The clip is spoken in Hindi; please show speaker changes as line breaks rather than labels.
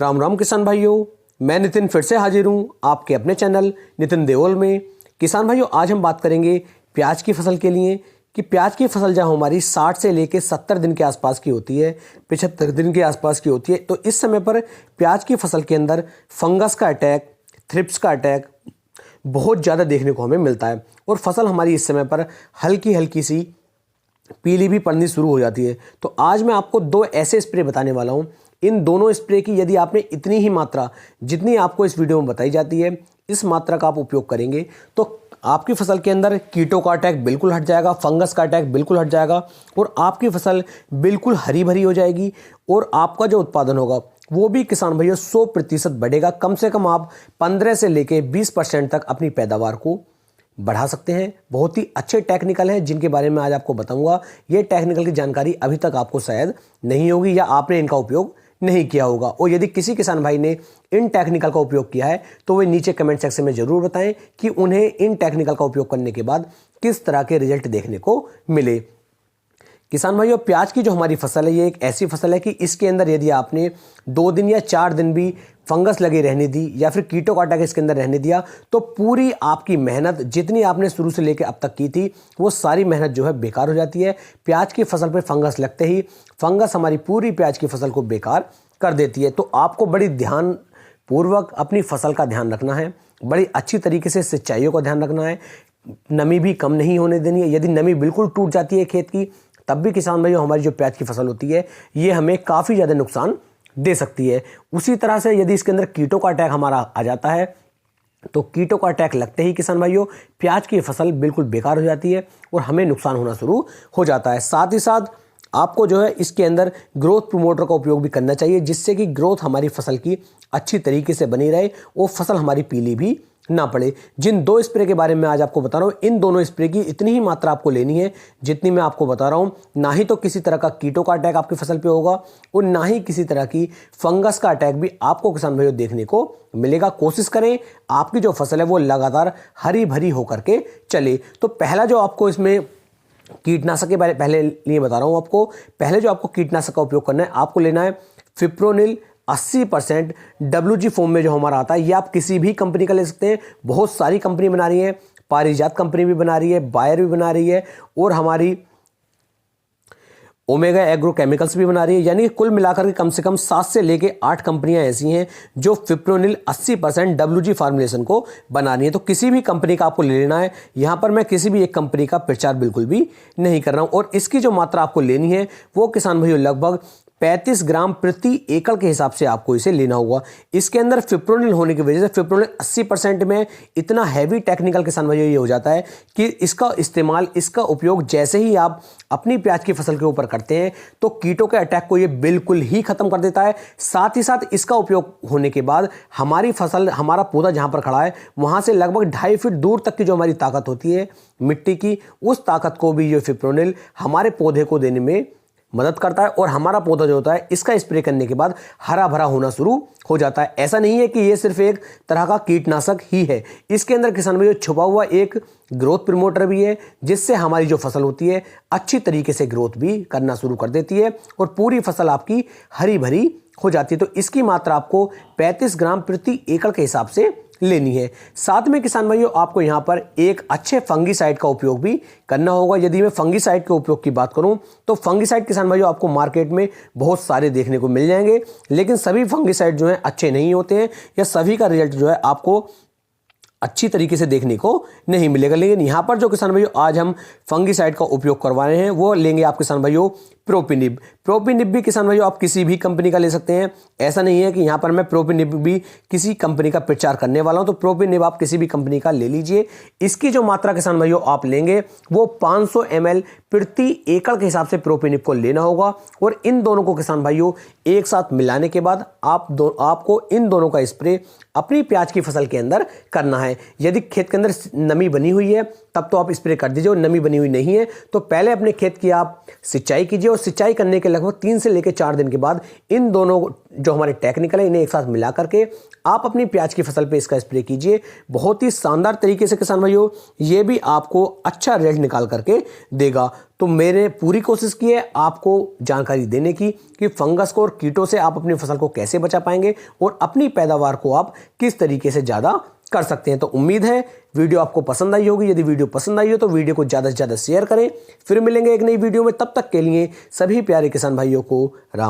राम राम किसान भाइयों, मैं नितिन फिर से हाजिर हूँ आपके अपने चैनल नितिन देओल में। किसान भाइयों, आज हम बात करेंगे प्याज की फसल के लिए कि प्याज की फसल जहाँ हमारी 60 से लेकर 70 दिन के आसपास की होती है, 75 दिन के आसपास की होती है, तो इस समय पर प्याज की फसल के अंदर फंगस का अटैक, थ्रिप्स का अटैक बहुत ज़्यादा देखने को हमें मिलता है और फसल हमारी इस समय पर हल्की हल्की सी पीली भी पड़नी शुरू हो जाती है। तो आज मैं आपको दो ऐसे स्प्रे बताने वाला हूँ। इन दोनों स्प्रे की यदि आपने इतनी ही मात्रा जितनी आपको इस वीडियो में बताई जाती है, इस मात्रा का आप उपयोग करेंगे तो आपकी फसल के अंदर कीटों का अटैक बिल्कुल हट जाएगा, फंगस का अटैक बिल्कुल हट जाएगा और आपकी फसल बिल्कुल हरी भरी हो जाएगी और आपका जो उत्पादन होगा वो भी किसान भैया 100% बढ़ेगा। कम से कम आप 15 से लेके 20% तक अपनी पैदावार को बढ़ा सकते हैं। बहुत ही अच्छे टेक्निकल हैं जिनके बारे में आज आपको बताऊंगा। ये टेक्निकल की जानकारी अभी तक आपको शायद नहीं होगी या आपने इनका उपयोग नहीं किया होगा, और यदि किसी किसान भाई ने इन टेक्निकल का उपयोग किया है तो वे नीचे कमेंट सेक्शन में जरूर बताएं कि उन्हें इन टेक्निकल का उपयोग करने के बाद किस तरह के रिजल्ट देखने को मिले। किसान भाइयों, प्याज की जो हमारी फसल है ये एक ऐसी फसल है कि इसके अंदर यदि आपने 2 दिन या 4 दिन भी फंगस लगी रहने दी या फिर कीटों का अटैक इसके अंदर रहने दिया तो पूरी आपकी मेहनत जितनी आपने शुरू से लेकर अब तक की थी वो सारी मेहनत जो है बेकार हो जाती है। प्याज की फसल पे फंगस लगते ही फंगस हमारी पूरी प्याज की फसल को बेकार कर देती है। तो आपको बड़ी ध्यान पूर्वक अपनी फसल का ध्यान रखना है, बड़ी अच्छी तरीके से सिंचाइयों का ध्यान रखना है, नमी भी कम नहीं होने देनी है। यदि नमी बिल्कुल टूट जाती है खेत की तब भी किसान भाइयों हमारी जो प्याज की फसल होती है ये हमें काफ़ी ज़्यादा नुकसान दे सकती है। उसी तरह से यदि इसके अंदर कीटों का अटैक हमारा आ जाता है तो कीटों का अटैक लगते ही किसान भाइयों प्याज की फसल बिल्कुल बेकार हो जाती है और हमें नुकसान होना शुरू हो जाता है। साथ ही साथ आपको जो है इसके अंदर ग्रोथ प्रमोटर का उपयोग भी करना चाहिए जिससे कि ग्रोथ हमारी फसल की अच्छी तरीके से बनी रहे और फसल हमारी पीली भी ना पड़े। जिन 2 स्प्रे के बारे में आज आपको बता रहा हूं, इन दोनों स्प्रे की इतनी ही मात्रा आपको लेनी है जितनी मैं आपको बता रहा हूं। ना ही तो किसी तरह का कीटों का अटैक आपकी फसल पे होगा और ना ही किसी तरह की फंगस का अटैक भी आपको किसान भाइयों देखने को मिलेगा। कोशिश करें आपकी जो फसल है वो लगातार हरी भरी होकर के चले। तो पहला जो आपको इसमें कीटनाशक के बारे पहले लिए बता रहा हूं आपको, पहले जो आपको कीटनाशक का उपयोग करना है आपको लेना है फिप्रोनिल 80% WG फॉर्म में जो हमारा आता है। ये आप किसी भी कंपनी का ले सकते हैं, बहुत सारी कंपनी बना रही है, पारिजात कंपनी भी बना रही है, बायर भी बना रही है और हमारी ओमेगा एग्रो केमिकल्स भी बना रही है। यानी कुल मिलाकर के कम से कम 7 से लेके 8 कंपनियां ऐसी हैं जो फिप्रोनिल 80% WG फार्मुलेशन को बना रही है। तो किसी भी कंपनी का आपको ले लेना है। यहां पर मैं किसी भी एक कंपनी का प्रचार बिल्कुल भी नहीं कर रहा हूं और इसकी जो मात्रा आपको लेनी है वो किसान भाइयों लगभग 35 ग्राम प्रति एकड़ के हिसाब से आपको इसे लेना होगा। इसके अंदर फिप्रोनिल होने की वजह से फिप्रोनिल 80% में इतना हैवी टेक्निकल किसान भाइयों ये हो जाता है कि इसका इस्तेमाल, इसका उपयोग जैसे ही आप अपनी प्याज की फसल के ऊपर करते हैं तो कीटों के अटैक को ये बिल्कुल ही खत्म कर देता है। साथ ही साथ इसका उपयोग होने के बाद हमारी फसल, हमारा पौधा जहां पर खड़ा है वहां से लगभग 2.5 फीट दूर तक की जो हमारी ताकत होती है मिट्टी की, उस ताकत को भी ये फिप्रोनिल हमारे पौधे को देने में मदद करता है और हमारा पौधा जो होता है इसका स्प्रे करने के बाद हरा भरा होना शुरू हो जाता है। ऐसा नहीं है कि ये सिर्फ एक तरह का कीटनाशक ही है, इसके अंदर किसान भाइयों छुपा हुआ एक ग्रोथ प्रमोटर भी है जिससे हमारी जो फसल होती है अच्छी तरीके से ग्रोथ भी करना शुरू कर देती है और पूरी फसल आपकी हरी भरी हो जाती है। तो इसकी मात्रा आपको 35 ग्राम प्रति एकड़ के हिसाब से लेनी है। साथ में किसान भाइयों आपको यहां पर एक अच्छे फंगीसाइड का उपयोग भी करना होगा। यदि मैं फंगीसाइड के उपयोग की बात करूं तो फंगीसाइड किसान भाइयों आपको मार्केट में बहुत सारे देखने को मिल जाएंगे, लेकिन सभी फंगीसाइड जो हैं अच्छे नहीं होते हैं या सभी का रिजल्ट जो है आपको अच्छी तरीके से देखने को नहीं मिलेगा। लेकिन यहाँ पर जो किसान भाइयों आज हम फंगीसाइड का उपयोग करवा रहे हैं वो लेंगे आप किसान भाइयों प्रोपिनिब। प्रोपिनिब भी किसान भाइयों आप किसी भी कंपनी का ले सकते हैं। ऐसा नहीं है कि यहाँ पर मैं प्रोपिनिब भी किसी कंपनी का प्रचार करने वाला हूँ, तो प्रोपिनिब आप किसी भी कंपनी का ले लीजिए। इसकी जो मात्रा किसान भाइयों आप लेंगे वो 500 ml प्रति एकड़ के हिसाब से प्रोपिनिब को लेना होगा और इन दोनों को किसान भाइयों एक साथ मिलाने के बाद आपको इन दोनों का स्प्रे अपनी प्याज की फसल के अंदर करना है। यदि खेत के अंदर नमी बनी हुई है तब तो आप स्प्रे कर दीजिए और नमी बनी हुई नहीं है तो पहले अपने खेत की आप सिंचाई कीजिए और सिंचाई करने के लगभग 3 से लेकर 4 दिन के बाद इन दोनों जो हमारे टेक्निकल है इन्हें एक साथ मिला करके आप अपनी प्याज की फसल पे इसका स्प्रे कीजिए। बहुत ही शानदार तरीके से किसान भाइयों ये भी आपको अच्छा रिजल्ट निकाल करके देगा। तो मेरे पूरी कोशिश की है आपको जानकारी देने की कि फंगस को और कीटों से आप अपनी फसल को कैसे बचा पाएंगे और अपनी पैदावार को आप किस तरीके से ज़्यादा कर सकते हैं। तो उम्मीद है वीडियो आपको पसंद आई होगी। यदि वीडियो पसंद आई हो तो वीडियो को ज़्यादा से ज़्यादा शेयर करें। फिर मिलेंगे एक नई वीडियो में, तब तक के लिए सभी प्यारे किसान भाइयों को राम।